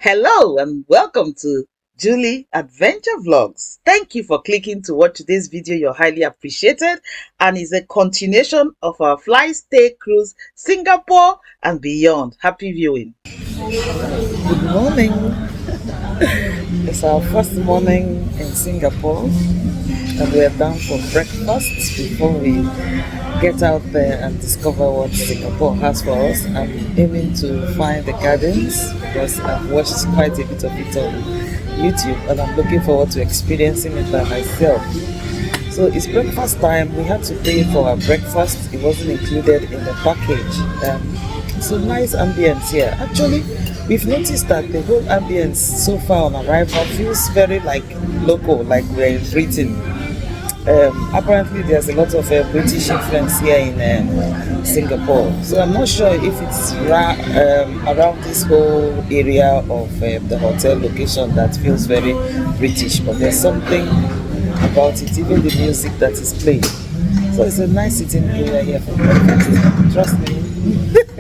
Hello and welcome to Julie Adventure Vlogs. Thank you for clicking to watch today's video. You're highly appreciated, and is a continuation of our fly stay cruise Singapore and beyond. Happy viewing. Good morning. It's our first morning in Singapore and we're down for breakfast before we get out there and discover what Singapore has for us. I'm aiming to find the gardens because I've watched quite a bit of it on YouTube and I'm looking forward to experiencing it by myself. So it's breakfast time. We had to pay for our breakfast. It wasn't included in the package. So nice ambience here. Actually, we've noticed that the whole ambience so far on arrival feels very like local, like we're in Britain. Apparently there's a lot of British influence here in Singapore, so I'm not sure if it's around this whole area of the hotel location that feels very British, but there's something about it, even the music that is playing. So it's a nice sitting area here for breakfast. Trust me,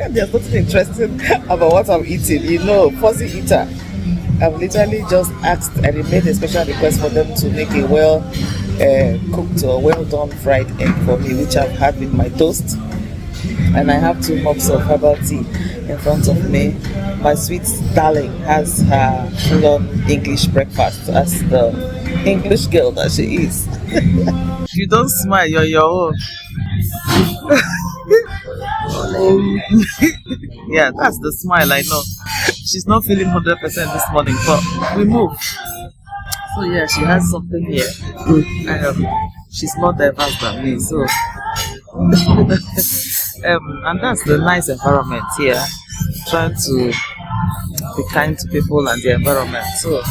there's nothing interesting about what I'm eating. You know, fussy eater. I've literally just asked and made a special request for them to make a well cooked or well done fried egg for me, which I've had with my toast. And I have 2 mugs of herbal tea in front of me. My sweet darling has her full-on English breakfast as the English girl that she is. You don't smile, you're your own. Yeah, that's the smile, I know. She's not feeling 100% this morning, but we move. So yeah, she has something here. She's more diverse than me, so and that's the nice environment here. Trying to be kind to people and the environment. So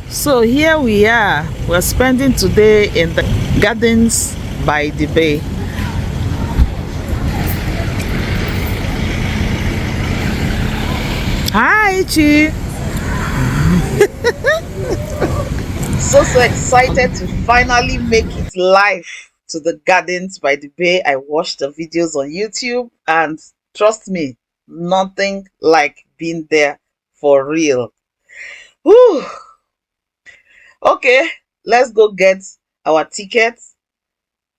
So here we are. We're spending today in the Gardens by the Bay. Hi, Chi. So excited to finally make it live to the Gardens by the Bay. I watched the videos on YouTube and trust me, nothing like being there for real. Whew. Okay, let's go get our tickets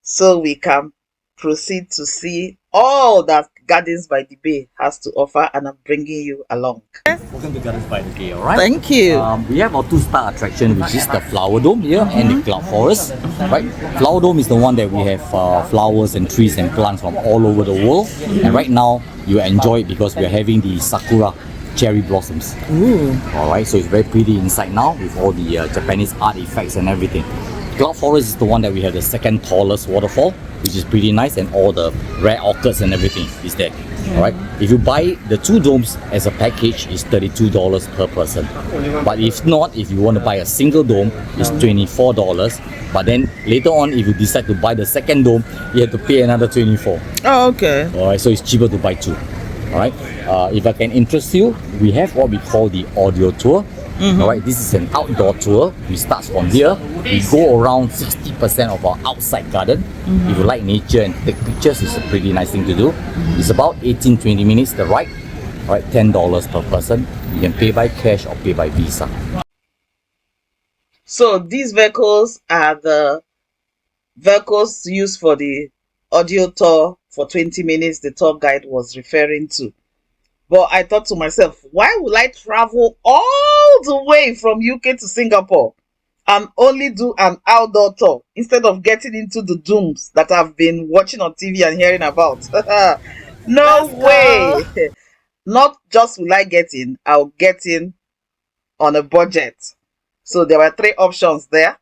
so we can proceed to see all that Gardens by the Bay has to offer, and I'm bringing you along. Welcome to Gardens by the Bay, alright? Thank you. We have our 2-star attraction, which is the Flower Dome here and the Cloud Forest. Right? Flower Dome is the one that we have flowers and trees and plants from all over the world. And right now, you enjoy it because we are having the Sakura cherry blossoms. Alright, so it's very pretty inside now with all the Japanese art effects and everything. Cloud Forest is the one that we have the second tallest waterfall, which is pretty nice, and all the rare orchids and everything is there. Alright, if you buy the 2 domes as a package, it's $32 per person. But if not, if you want to buy a single dome, it's $24. But then later on, if you decide to buy the second dome, you have to pay another $24. Oh, okay. Alright, so it's cheaper to buy 2. Alright, if I can interest you, we have what we call the audio tour. Alright, this is an outdoor tour. We start from here. We go around 60% of our outside garden. If you like nature and take pictures, it's a pretty nice thing to do. It's about 18-20 minutes the ride. Alright, $10 per person. You can pay by cash or pay by Visa. So these vehicles are the vehicles used for the audio tour for 20 minutes the tour guide was referring to. But I thought to myself, why would I travel all the way from UK to Singapore and only do an outdoor tour instead of getting into the dooms that I've been watching on TV and hearing about? No way! Not just will I get in, I'll get in on a budget. So there were 3 options there.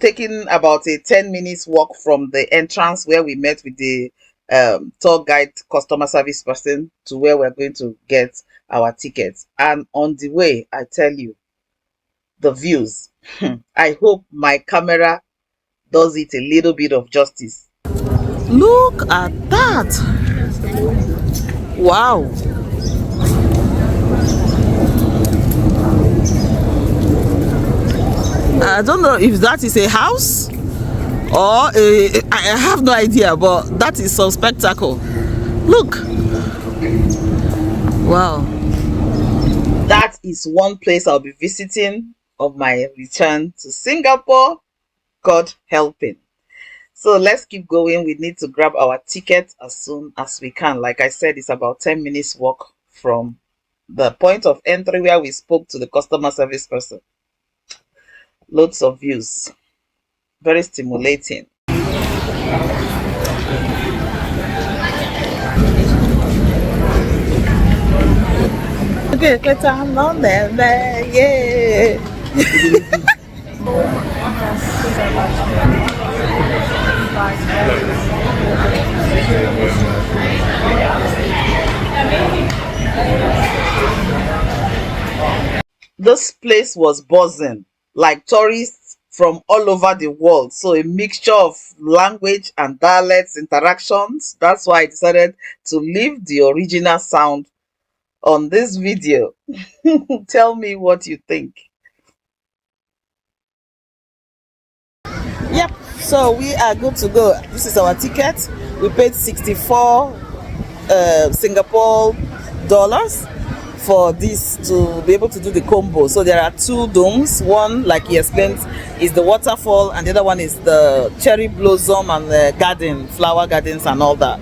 Taking about a 10 minutes walk from the entrance where we met with the tour guide customer service person to where we're going to get our tickets. And on the way, I tell you, the views. I hope my camera does it a little bit of justice. Look at that! Wow! I don't know if that is a house or I have no idea, but that is some spectacle. Look. Wow. That is one place I'll be visiting on my return to Singapore, God helping. So let's keep going. We need to grab our ticket as soon as we can. Like I said, it's about 10 minutes walk from the point of entry where we spoke to the customer service person. Loads of views. Very stimulating. Okay, get on there, yeah. This place was buzzing, like tourists from all over the world. So a mixture of language and dialects interactions. That's why I decided to leave the original sound on this video. Tell me what you think. Yep, so we are good to go. This is our ticket. We paid 64 Singapore dollars for this to be able to do the combo. So there are two domes. One, like he explained, is the waterfall, and the other one is the cherry blossom and the garden, flower gardens and all that.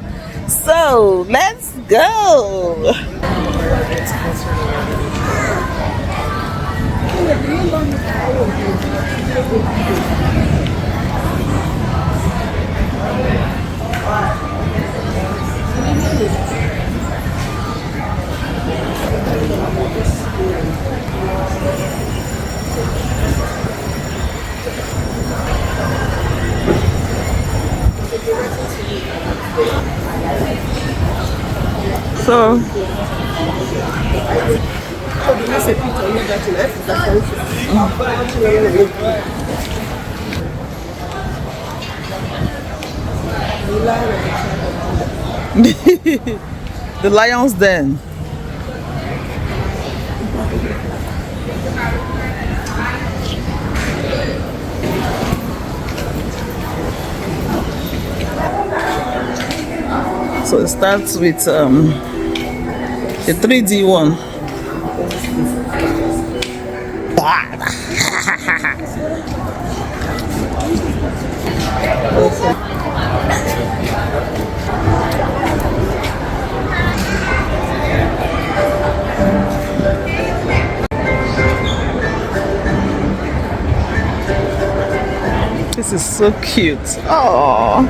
So let's go. So the lion's den. So it starts with the 3D one. This is so cute. Oh.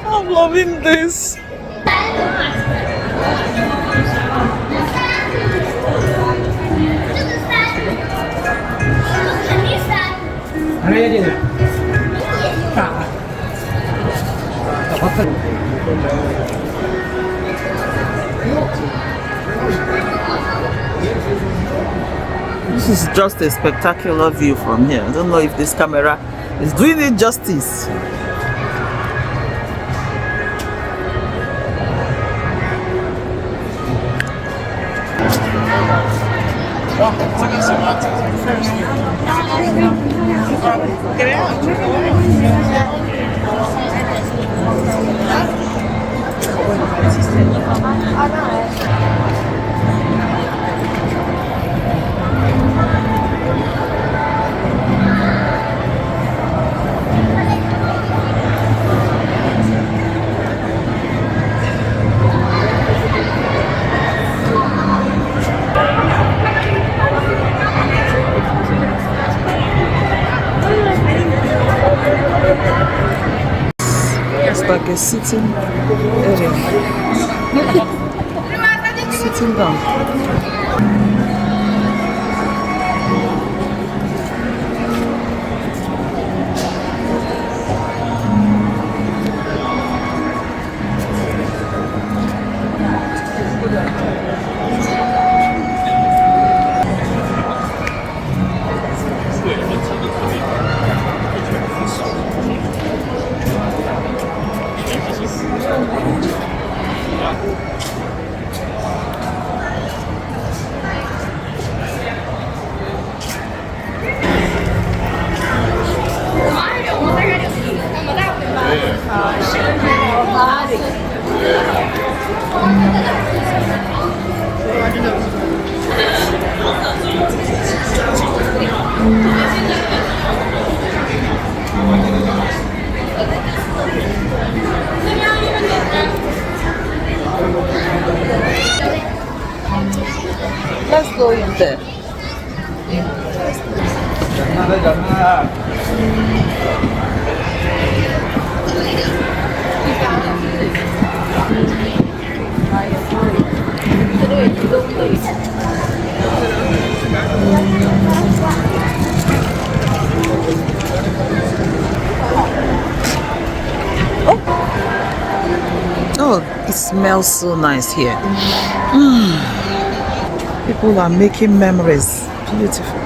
I'm loving this. This is just a spectacular view from here. I don't know if this camera is doing it justice. Get out. It's like a sitting area. Sitting down. Let's go in there. Oh, it smells so nice here. People are making memories. Beautiful.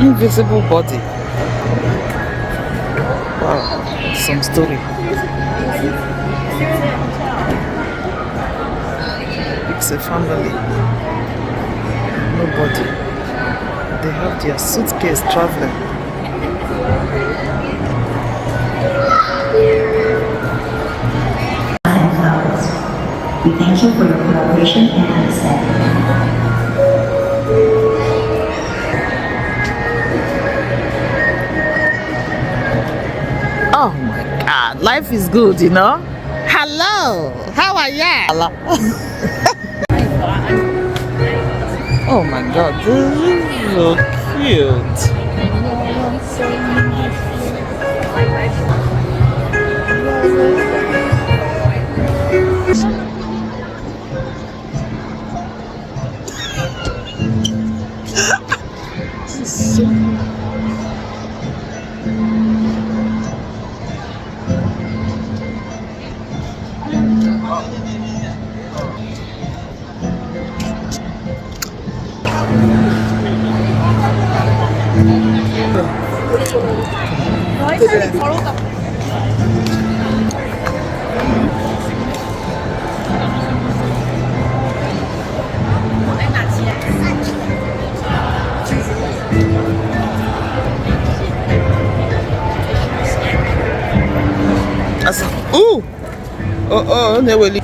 Invisible body. Wow, some story. It's a family. Nobody. They have their suitcase traveling. We thank you for your collaboration and understanding. Oh my God, life is good, you know. Hello, how are ya? Oh my God, this is so cute. Ooh! Oh, they will. Oh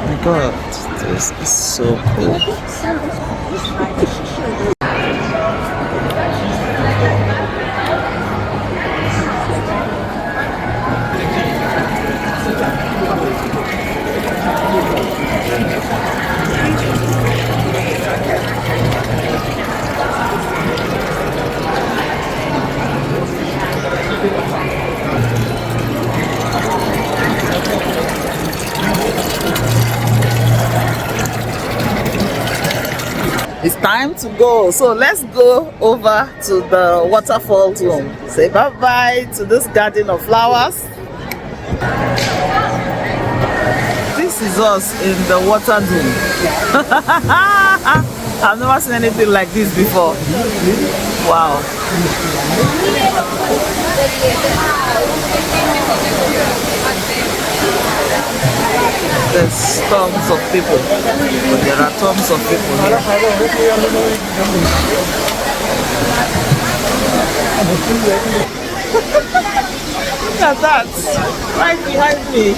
my God, this is so cool. It's time to go, so let's go over to the waterfall room. Say bye-bye to this garden of flowers. This is us in the water room. I've never seen anything like this before. Wow. There's tons of people. There are tons of people Look at that, right behind me.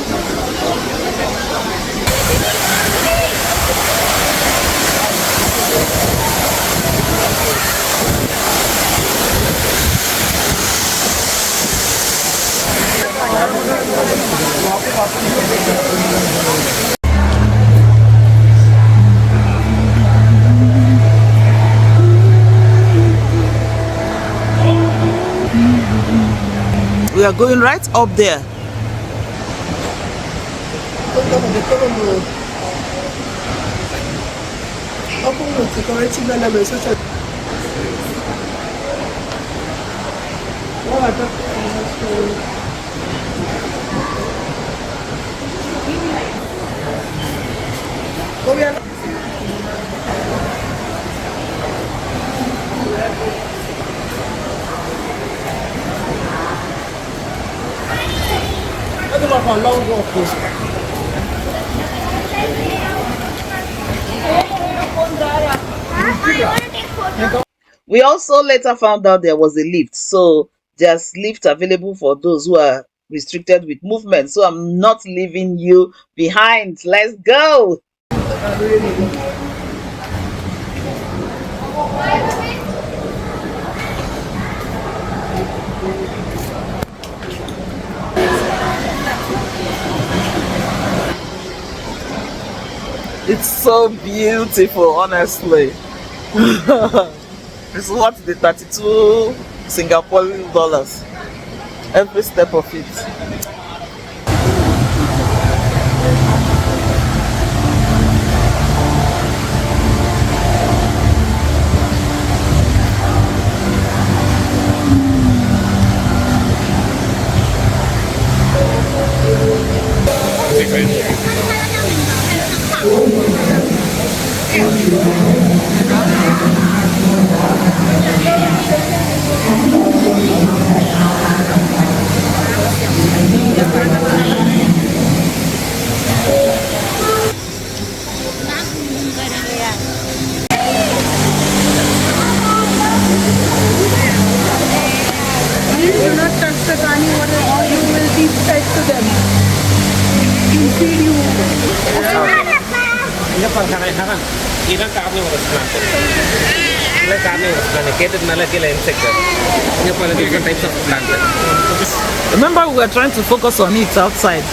We are going right up there. We also later found out there was a lift, so there's lift available for those who are restricted with movement. So I'm not leaving you behind. Let's go. It's so beautiful, honestly. It's worth the 32 Singaporean dollars every step of it. Do not touch the Rani water or you will be fed to them. You feed you. Remember, we were trying to focus on it outside.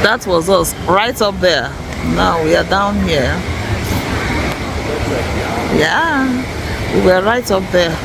That was us right up there. Now we are down here. Yeah, we were right up there.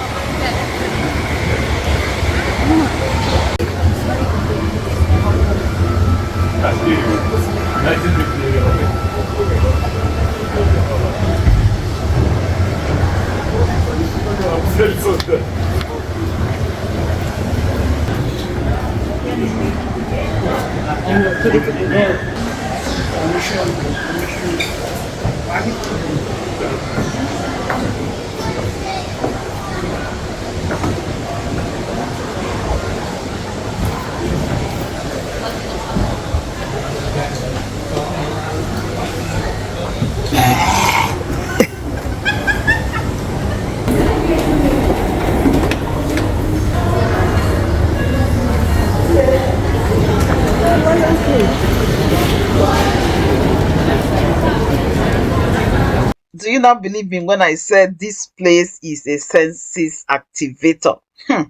Do you not believe me when I said this place is a senses activator? Seeing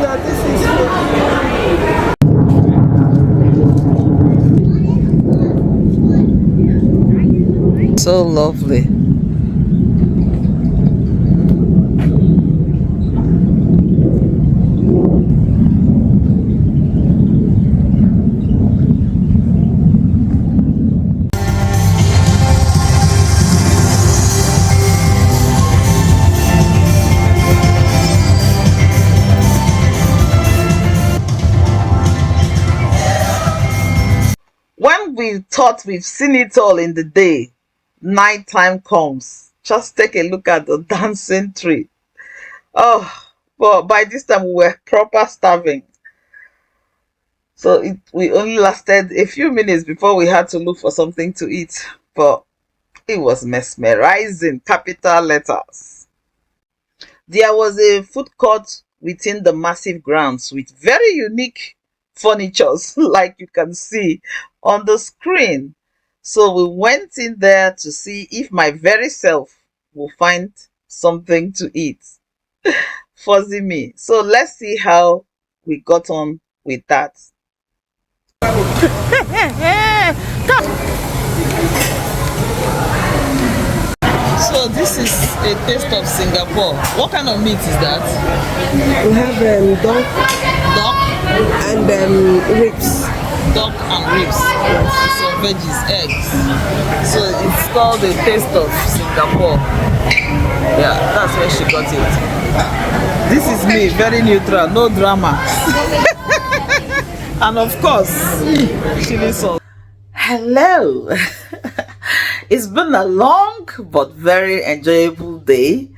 that this is So lovely. When we thought we've seen it all in the day, nighttime comes. Just take a look at the dancing tree. Oh, but by this time we were proper starving. So we only lasted a few minutes before we had to look for something to eat. But it was mesmerizing, capital letters. There was a food court within the massive grounds with very unique furnitures like you can see on the screen. So we went in there to see if my very self will find something to eat. Fuzzy me. So let's see how we got on with that. So this is a taste of Singapore. What kind of meat is that? We have duck Duck? and ribs. Duck and ribs. Some veggies, eggs. So it's called the taste of Singapore. Yeah, that's where she got it. This is me, very neutral, no drama. And of course, chili sauce. Hello. It's been a long but very enjoyable day.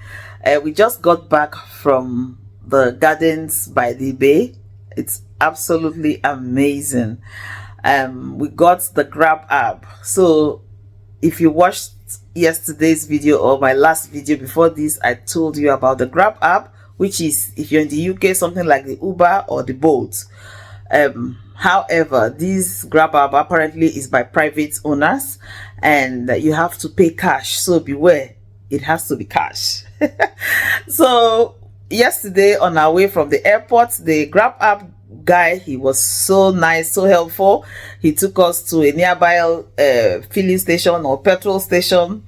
We just got back from the Gardens by the Bay. It's absolutely amazing. We got the Grab app. So if you watched yesterday's video or my last video before this, I told you about the Grab app, which is, if you're in the UK, something like the Uber or the Bolt. However, this Grab app apparently is by private owners and you have to pay cash. So beware, it has to be cash. So yesterday on our way from the airport, the Grab app guy, he was so nice, so helpful. He took us to a nearby filling station or petrol station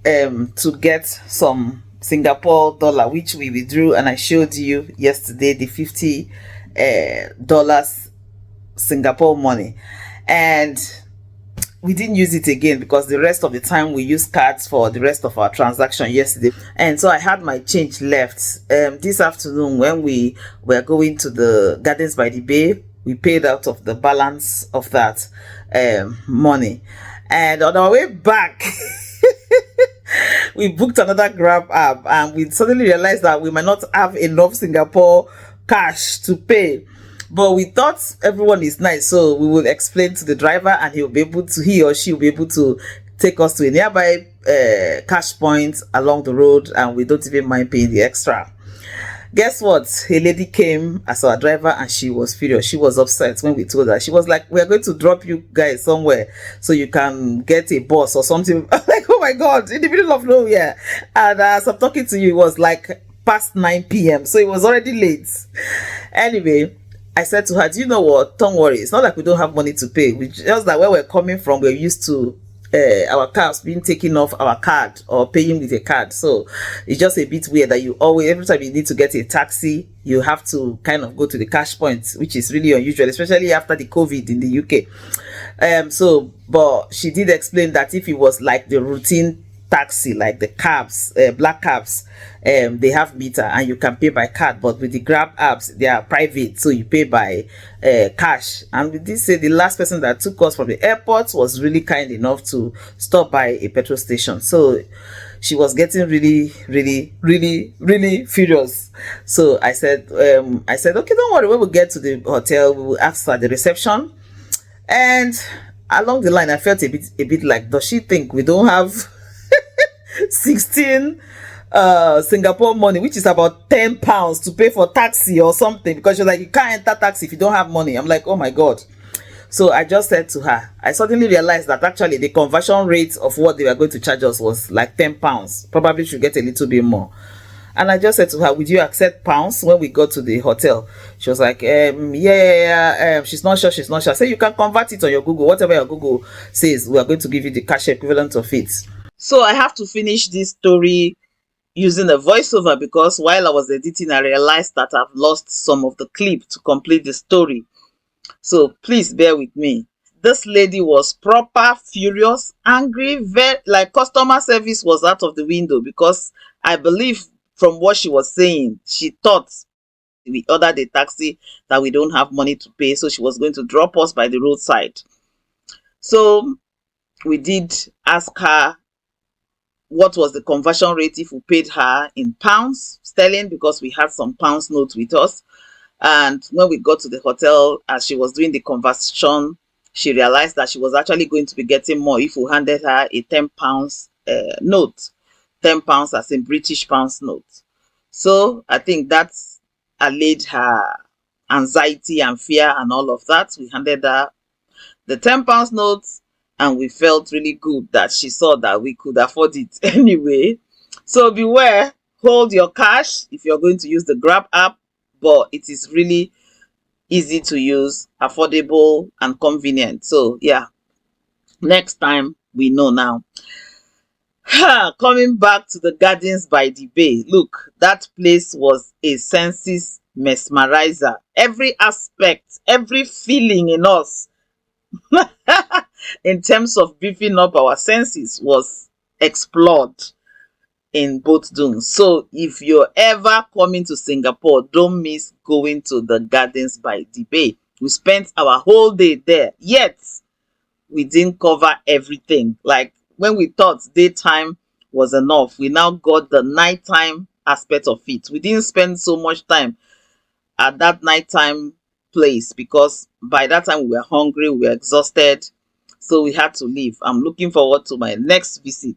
to get some Singapore dollar, which we withdrew, and I showed you yesterday the $50 Singapore money. And we didn't use it again because the rest of the time we used cards for the rest of our transaction yesterday. And so I had my change left. This afternoon when we were going to the Gardens by the Bay, we paid out of the balance of that money. And on our way back, we booked another Grab app and we suddenly realized that we might not have enough Singapore cash to pay. But we thought everyone is nice, so we will explain to the driver and he or she will be able to take us to a nearby cash point along the road, and we don't even mind paying the extra. Guess what? A lady came as our driver and she was furious. She was upset when we told her. She was like, we are going to drop you guys somewhere so you can get a bus or something. I'm like, oh my God, in the middle of nowhere. And as I'm talking to you, it was like past 9 p.m. So it was already late. Anyway, I said to her, do you know what? Don't worry. It's not like we don't have money to pay. We just that where we're coming from, we're used to our cars being taken off our card or paying with a card. So it's just a bit weird that you always, every time you need to get a taxi, you have to kind of go to the cash point, which is really unusual, especially after the COVID in the UK. But she did explain that if it was like the routine taxi, like the cabs, black cabs, they have meter and you can pay by card, but with the Grab apps they are private, so you pay by cash. And we did say the last person that took us from the airport was really kind enough to stop by a petrol station, so she was getting really furious. So I said okay, don't worry, when we get to the hotel we will ask her at the reception. And along the line I felt a bit like, does she think we don't have 16 Singapore money, which is about £10 to pay for taxi or something? Because she's like, you can't enter taxi if you don't have money. I'm like, oh my God. So I just said to her, I suddenly realized that actually the conversion rate of what they were going to charge us was like £10. Probably should get a little bit more. And I just said to her, would you accept pounds when we got to the hotel? She was like, yeah, she's not sure. I said, you can convert it on your Google. Whatever your Google says, we are going to give you the cash equivalent of it. So I have to finish this story using a voiceover because while I was editing, I realized that I've lost some of the clip to complete the story. So please bear with me. This lady was proper furious, angry, very like customer service was out of the window because I believe from what she was saying, she thought we ordered a taxi that we don't have money to pay, so she was going to drop us by the roadside. So we did ask her what was the conversion rate if we paid her in pounds sterling because we had some pounds notes with us. And when we got to the hotel, as she was doing the conversion, she realized that she was actually going to be getting more if we handed her a £10 note. £10 as in British pounds note. So I think that allayed her anxiety and fear and all of that. We handed her the £10 note and we felt really good that she saw that we could afford it anyway. So beware, hold your cash if you're going to use the Grab app, but it is really easy to use, affordable and convenient. So yeah, next time we know now. Coming back to the Gardens by the Bay, look, that place was a senses mesmerizer. Every aspect, every feeling in us in terms of beefing up our senses was explored in both dunes. So if you're ever coming to Singapore, don't miss going to the Gardens by the Bay. We spent our whole day there, yet we didn't cover everything. Like when we thought daytime was enough, we now got the nighttime aspect of it. We didn't spend so much time at that nighttime place because by that time we were hungry, we were exhausted, so we had to leave. I'm looking forward to my next visit.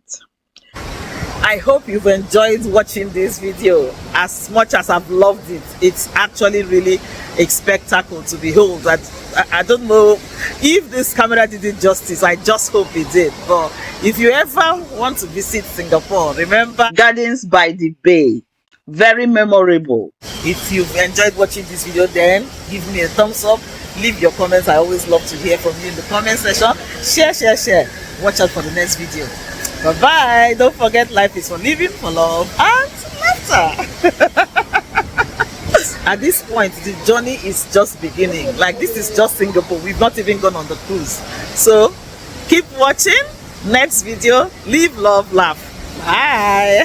I hope you've enjoyed watching this video as much as I've loved it. It's actually really a spectacle to behold. I don't know if this camera did it justice. I just hope it did. But if you ever want to visit Singapore, remember Gardens by the Bay. Very memorable. If you've enjoyed watching this video, then give me a thumbs up. Leave your comments. I always love to hear from you in the comment section. Share. Watch out for the next video. Bye-bye. Don't forget, life is for living, for love, and laughter. At this point, the journey is just beginning. Like, this is just Singapore. We've not even gone on the cruise. So, keep watching. Next video. Live, love, laugh. Bye.